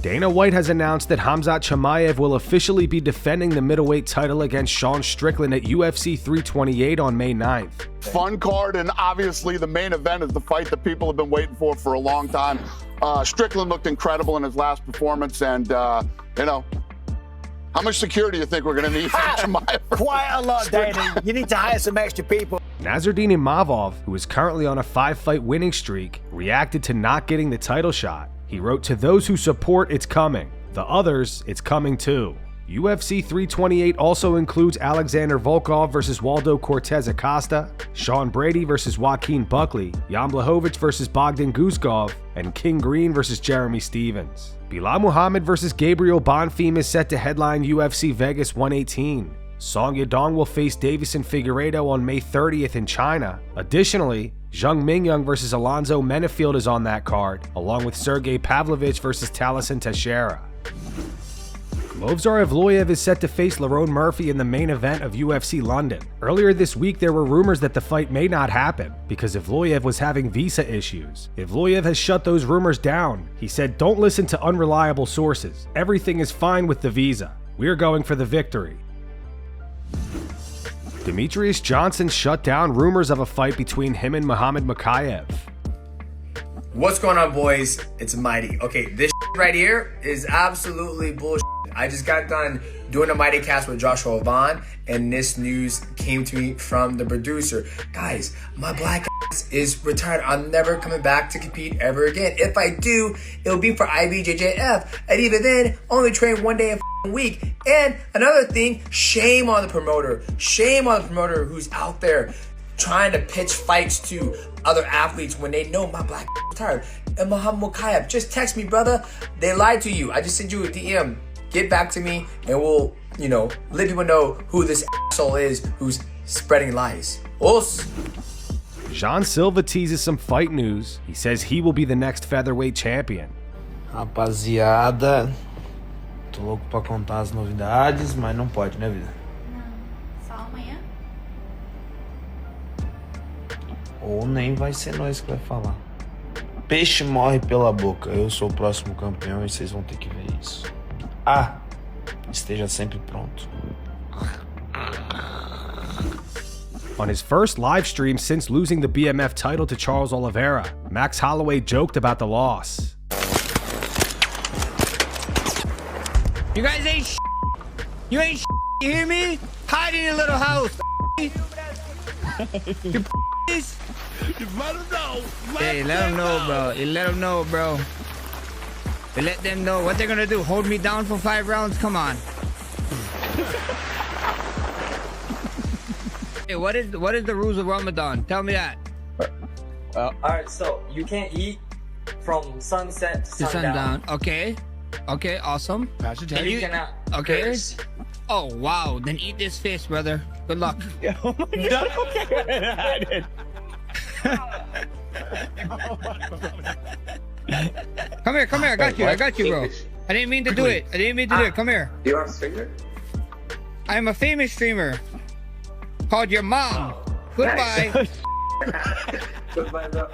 Dana White has announced that Khamzat Chimaev will officially be defending the middleweight title against Sean Strickland at UFC 328 on May 9th. Fun card, and obviously the main event is the fight that people have been waiting for a long time. Strickland looked incredible in his last performance, and you know, how much security do you think we're going to need from Chimaev? Quite a lot, Dana. You need to hire some extra people. Nasruddin Imavov, who is currently on a 5-fight winning streak, reacted to not getting the title shot. He wrote, "To those who support, it's coming. The others, it's coming too." UFC 328 also includes Alexander Volkov versus Waldo Cortez Acosta, Sean Brady versus Joaquin Buckley, Jan Blachowicz versus Bogdan Guskov, and King Green versus Jeremy Stevens. Belal Muhammad versus Gabriel Bonfim is set to headline UFC Vegas 118. Song Yadong will face Davison Figueiredo on May 30th in China. Additionally, Zhang Mingyang versus Alonzo Menefield is on that card, along with Sergey Pavlovich versus Taliesin Teixeira. Movsar Evloev is set to face Lerone Murphy in the main event of UFC London. Earlier this week, there were rumors that the fight may not happen because Evloev was having visa issues. Evloev has shut those rumors down. He said, "Don't listen to unreliable sources. Everything is fine with the visa. We're going for the victory." Demetrious Johnson shut down rumors of a fight between him and Muhammad Mokaev. What's going on, boys? It's Mighty. Okay, this right here is absolutely bullshit. I just got done doing a Mighty cast with Joshua Vaughn, and this news came to me from the producer. Guys, my black ass is retired. I'm never coming back to compete ever again. If I do, it'll be for IBJJF, and even then, only train one day a week. And another thing, shame on the promoter. Shame on the promoter who's out there trying to pitch fights to other athletes when they know my black ass is retired. And Muhammad Mokaev, just text me, brother. They lied to you. I just sent you a DM. Get back to me, and we'll, let people know who this asshole is who's spreading lies. Os. Jean Silva teases some fight news. He says he will be the next featherweight champion. Rapaziada, tô louco pra contar as novidades, mas não pode, né, vida? Não, só amanhã. Ou nem vai ser nós que vai falar. Peixe morre pela boca. Eu sou o próximo campeão e vocês vão ter que ver isso. Ah, esteja sempre pronto. On his first live stream since losing the BMF title to Charles Oliveira, Max Holloway joked about the loss. You guys ain't sh**. You ain't sh**. You hear me? Hide in your little house. You p***s. Let them know. Hey, let them know, bro. You let them know, bro. You let them know what they're gonna do. Hold me down for 5 rounds? Come on. Hey, what is the rules of Ramadan? Tell me that. Alright, so you can't eat from sunset to sundown. Okay. Okay, awesome. And you cannot. Okay. Oh, wow. Then eat this fish, brother. Good luck. Oh my God. Come here. I got you, bro. I didn't mean to do it. Come here. Do you want a streamer? I am a famous streamer called your mom. Goodbye. Nice. Goodbye, bro.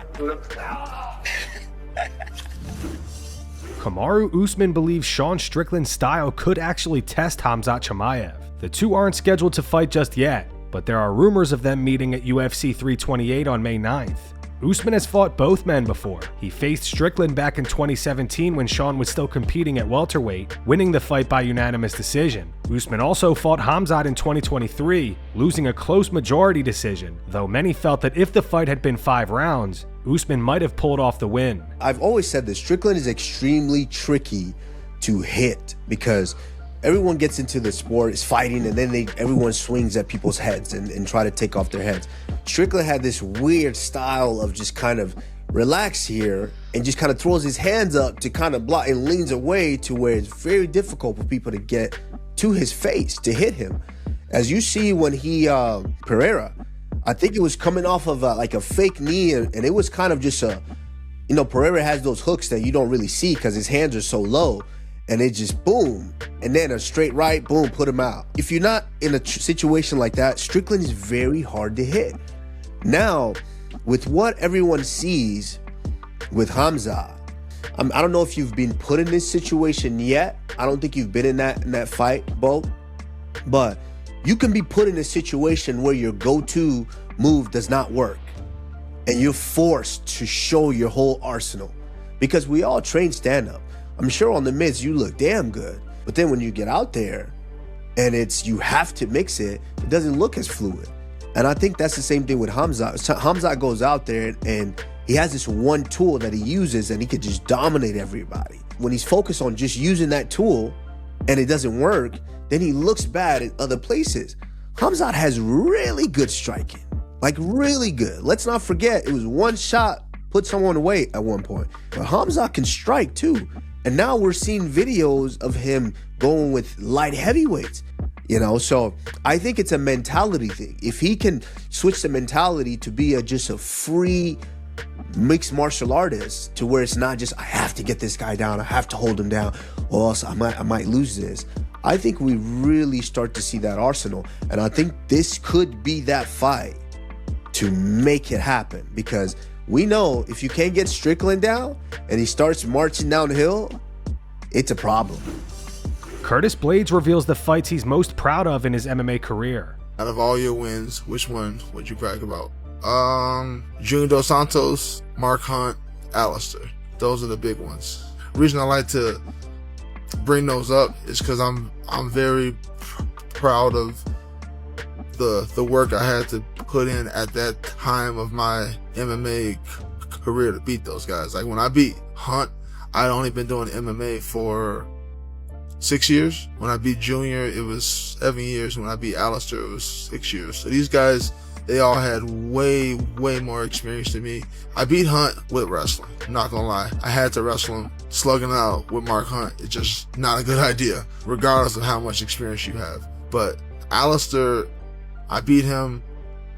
Kamaru Usman believes Sean Strickland's style could actually test Khamzat Chimaev. The two aren't scheduled to fight just yet, but there are rumors of them meeting at UFC 328 on May 9th. Usman has fought both men before. He faced Strickland back in 2017 when Sean was still competing at welterweight, winning the fight by unanimous decision. Usman also fought Khamzat in 2023, losing a close majority decision, though many felt that if the fight had been 5 rounds, Usman might have pulled off the win. I've always said this, Strickland is extremely tricky to hit because everyone gets into the sport, is fighting, and then everyone swings at people's heads and try to take off their heads. Strickland had this weird style of just kind of relax here and just kind of throws his hands up to kind of block and leans away to where it's very difficult for people to get to his face, to hit him. As you see when he, Pereira, I think it was coming off of like a fake knee, and it was kind of just Pereira has those hooks that you don't really see because his hands are so low. And it just boom, and then a straight right, boom, put him out. If you're not in a situation like that, Strickland is very hard to hit. Now, with what everyone sees with Khamzat, I don't know if you've been put in this situation yet. I don't think you've been in that fight, Bo. But you can be put in a situation where your go-to move does not work. And you're forced to show your whole arsenal. Because we all train stand-up. I'm sure on the mitts you look damn good. But then when you get out there and you have to mix it, it doesn't look as fluid. And I think that's the same thing with Khamzat. So Khamzat goes out there and he has this one tool that he uses and he could just dominate everybody. When he's focused on just using that tool and it doesn't work, then he looks bad in other places. Khamzat has really good striking, like really good. Let's not forget, it was one shot, put someone away at one point. But Khamzat can strike too. And now we're seeing videos of him going with light heavyweights. You know, so I think it's a mentality thing. If he can switch the mentality to be just a free mixed martial artist to where it's not just, I have to get this guy down, I have to hold him down, or else I might lose this. I think we really start to see that arsenal. And I think this could be that fight to make it happen. Because we know if you can't get Strickland down and he starts marching downhill, it's a problem. Curtis Blaydes reveals the fights he's most proud of in his MMA career. Out of all your wins, which one would you brag about? Junior Dos Santos, Mark Hunt, Alistair. Those are the big ones. The reason I like to bring those up is because I'm very proud of the work I had to put in at that time of my MMA career to beat those guys. Like when I beat Hunt, I'd only been doing MMA for 6 years. When I beat Junior, it was 7 years. When I beat Alistair, it was 6 years. So these guys, they all had way more experience than me. I beat Hunt with wrestling. I'm not gonna lie. I had to wrestle him. Slugging out with Mark Hunt, it's just not a good idea, regardless of how much experience you have. But Alistair, I beat him.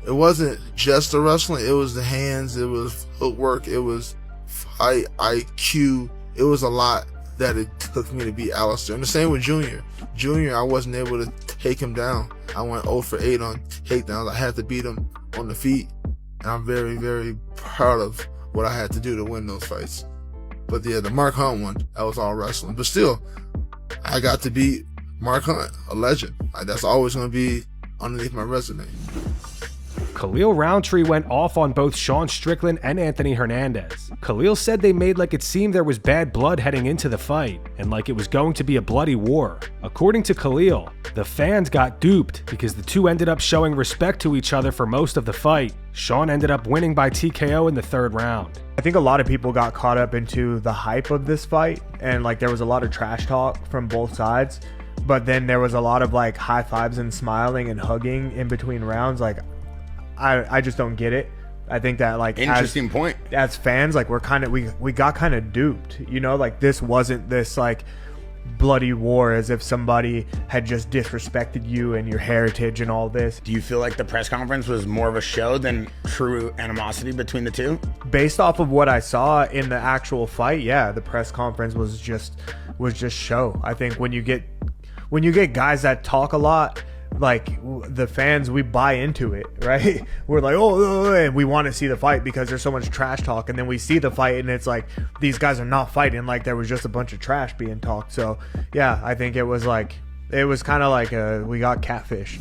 It wasn't just the wrestling. It was the hands. It was footwork. It was fight IQ. It was a lot that it took me to beat Alistair. And the same with Junior. Junior, I wasn't able to take him down. I went 0 for 8 on takedowns. I had to beat him on the feet. And I'm very proud of what I had to do to win those fights. But yeah, the Mark Hunt one, that was all wrestling. But still, I got to beat Mark Hunt, a legend. Like, that's always going to be underneath my resume. Khalil Rountree went off on both Sean Strickland and Anthony Hernandez. Khalil said they made like it seemed there was bad blood heading into the fight, and like it was going to be a bloody war. According to Khalil, the fans got duped because the two ended up showing respect to each other for most of the fight. Sean ended up winning by TKO in the 3rd round. I think a lot of people got caught up into the hype of this fight, and like there was a lot of trash talk from both sides, but then there was a lot of like high fives and smiling and hugging in between rounds. Like I just don't get it. I think that like interesting point. As fans, like we got kind of duped, you know, like this wasn't this like bloody war as if somebody had just disrespected you and your heritage and all this. Do you feel like the press conference was more of a show than true animosity between the two? Based off of what I saw in the actual fight, yeah, the press conference was just show. I think when you get guys that talk a lot, like the fans, we buy into it, right? We're like, oh, and we want to see the fight because there's so much trash talk, and then we see the fight and it's like these guys are not fighting, like there was just a bunch of trash being talked. So yeah, I think it was kind of like we got catfished.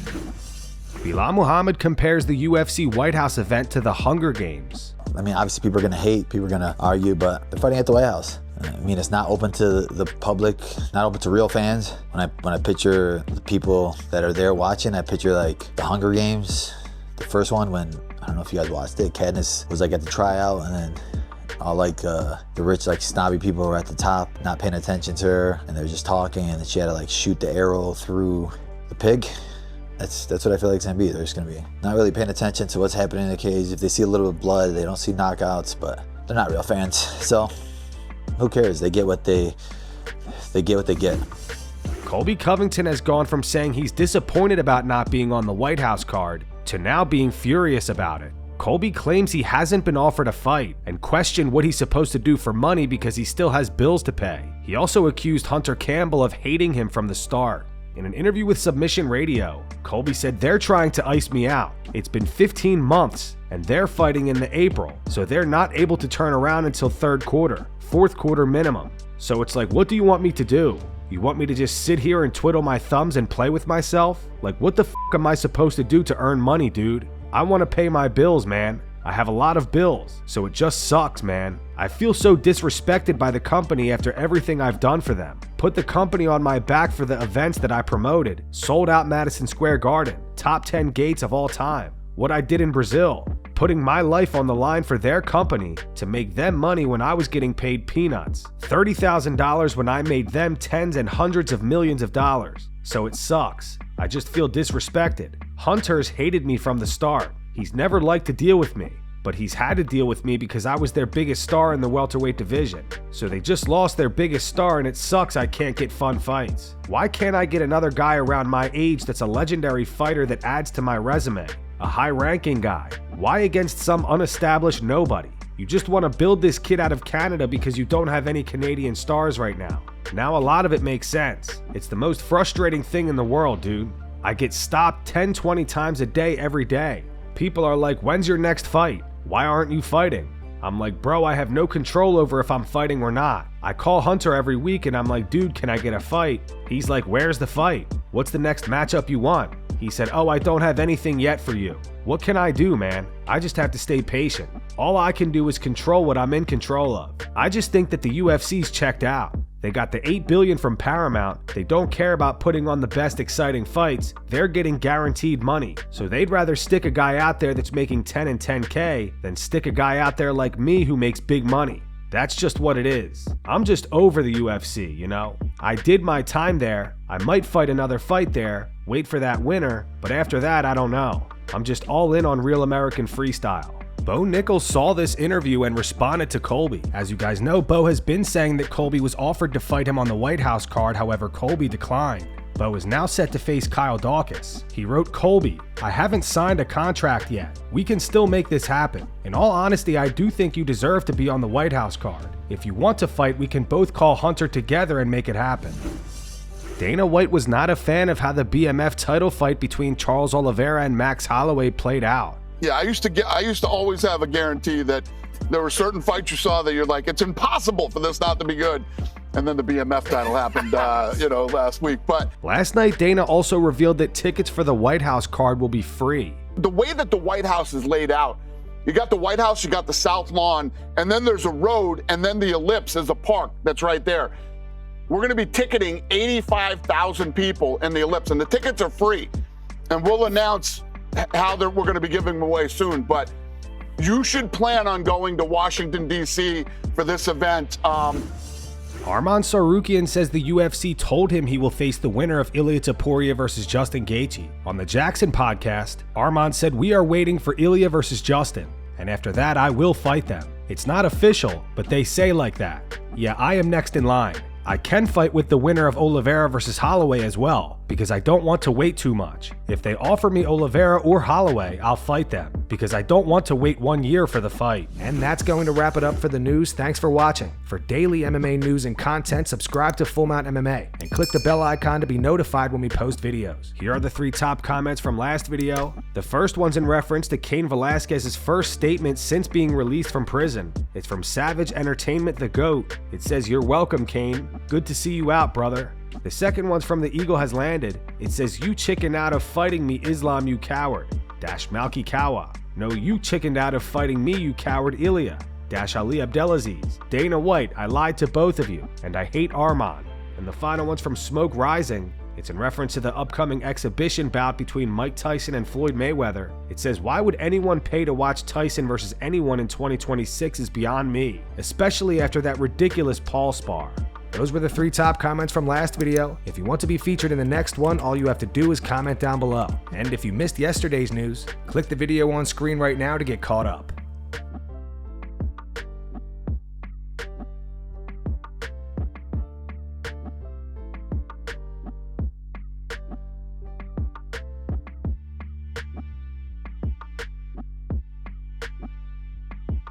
Belal Muhammad compares the UFC White House event to the Hunger Games. I mean, obviously people are gonna hate, people are gonna argue, but they're fighting at the White House. I mean, it's not open to the public, not open to real fans. When I picture the people that are there watching, I picture like the Hunger Games, the first one when, I don't know if you guys watched it, Katniss was like at the tryout, and then all like the rich like snobby people were at the top, not paying attention to her, and they're just talking, and then she had to like shoot the arrow through the pig. That's what I feel like it's gonna be. They're just gonna be not really paying attention to what's happening in the cage. If they see a little bit of blood, they don't see knockouts, but they're not real fans. So who cares? They get what they get. Colby Covington has gone from saying he's disappointed about not being on the White House card to now being furious about it. Colby claims he hasn't been offered a fight and questioned what he's supposed to do for money because he still has bills to pay. He also accused Hunter Campbell of hating him from the start. In an interview with Submission Radio, Colby said they're trying to ice me out. It's been 15 months and they're fighting in the April, so they're not able to turn around until third quarter, fourth quarter minimum. So it's like, what do you want me to do? You want me to just sit here and twiddle my thumbs and play with myself? Like, what the f am I supposed to do to earn money, dude? I want to pay my bills, man. I have a lot of bills, so it just sucks, man. I feel so disrespected by the company after everything I've done for them. Put the company on my back for the events that I promoted, sold out Madison Square Garden, top 10 gates of all time, what I did in Brazil, putting my life on the line for their company to make them money when I was getting paid peanuts, $30,000 when I made them tens and hundreds of millions of dollars. So it sucks. I just feel disrespected. Hunter's hated me from the start. He's never liked to deal with me, but he's had to deal with me because I was their biggest star in the welterweight division. So they just lost their biggest star and it sucks I can't get fun fights. Why can't I get another guy around my age that's a legendary fighter that adds to my resume? A high-ranking guy? Why against some unestablished nobody? You just want to build this kid out of Canada because you don't have any Canadian stars right now. Now a lot of it makes sense. It's the most frustrating thing in the world, dude. I get stopped 10-20 times a day every day. People are like, when's your next fight? Why aren't you fighting? I'm like, bro, I have no control over if I'm fighting or not. I call Hunter every week and I'm like, dude, can I get a fight? He's like, where's the fight? What's the next matchup you want? He said, oh, I don't have anything yet for you. What can I do, man? I just have to stay patient. All I can do is control what I'm in control of. I just think that the UFC's checked out. They got the $8 billion from Paramount. They don't care about putting on the best exciting fights. They're getting guaranteed money. So they'd rather stick a guy out there that's making 10 and 10K than stick a guy out there like me who makes big money. That's just what it is. I'm just over the UFC, you know? I did my time there. I might fight another fight there, wait for that winner, but after that, I don't know. I'm just all in on Real American Freestyle. Bo Nickal saw this interview and responded to Colby. As you guys know, Bo has been saying that Colby was offered to fight him on the White House card, however, Colby declined. Bo is now set to face Kyle Daukaus. He wrote, Colby, I haven't signed a contract yet. We can still make this happen. In all honesty, I do think you deserve to be on the White House card. If you want to fight, we can both call Hunter together and make it happen. Dana White was not a fan of how the BMF title fight between Charles Oliveira and Max Holloway played out. Yeah, I used to always have a guarantee that there were certain fights you saw that you're like, it's impossible for this not to be good. And then the BMF title happened, last week. But last night, Dana also revealed that tickets for the White House card will be free. The way that the White House is laid out, you got the White House, you got the South Lawn, and then there's a road, and then the Ellipse is a park that's right there. We're going to be ticketing 85,000 people in the Ellipse, and the tickets are free. And we'll announce how we're going to be giving them away soon. But you should plan on going to Washington, D.C. for this event. Arman Tsarukyan says the UFC told him he will face the winner of Ilia Topuria versus Justin Gaethje. On the Jackson podcast, Arman said, we are waiting for Ilia versus Justin, and after that I will fight them. It's not official, but they say like that. Yeah, I am next in line. I can fight with the winner of Oliveira versus Holloway as well, because I don't want to wait too much. If they offer me Oliveira or Holloway, I'll fight them, because I don't want to wait 1 year for the fight. And that's going to wrap it up for the news. Thanks for watching. For daily MMA news and content, subscribe to Full Mount MMA, and click the bell icon to be notified when we post videos. Here are the 3 top comments from last video. The first one's in reference to Cain Velasquez's first statement since being released from prison. It's from Savage Entertainment the GOAT. It says, you're welcome, Cain. Good to see you out, brother. The second one's from The Eagle Has Landed. It says, you chickened out of fighting me, Islam, you coward. Dash Malki Kawa. No, you chickened out of fighting me, you coward, Ilya. Dash Ali Abdelaziz. Dana White, I lied to both of you, and I hate Arman. And the final one's from Smoke Rising. It's in reference to the upcoming exhibition bout between Mike Tyson and Floyd Mayweather. It says, why would anyone pay to watch Tyson versus anyone in 2026 is beyond me, especially after that ridiculous Paul spar. Those were the 3 top comments from last video. If you want to be featured in the next one, all you have to do is comment down below. And if you missed yesterday's news, click the video on screen right now to get caught up.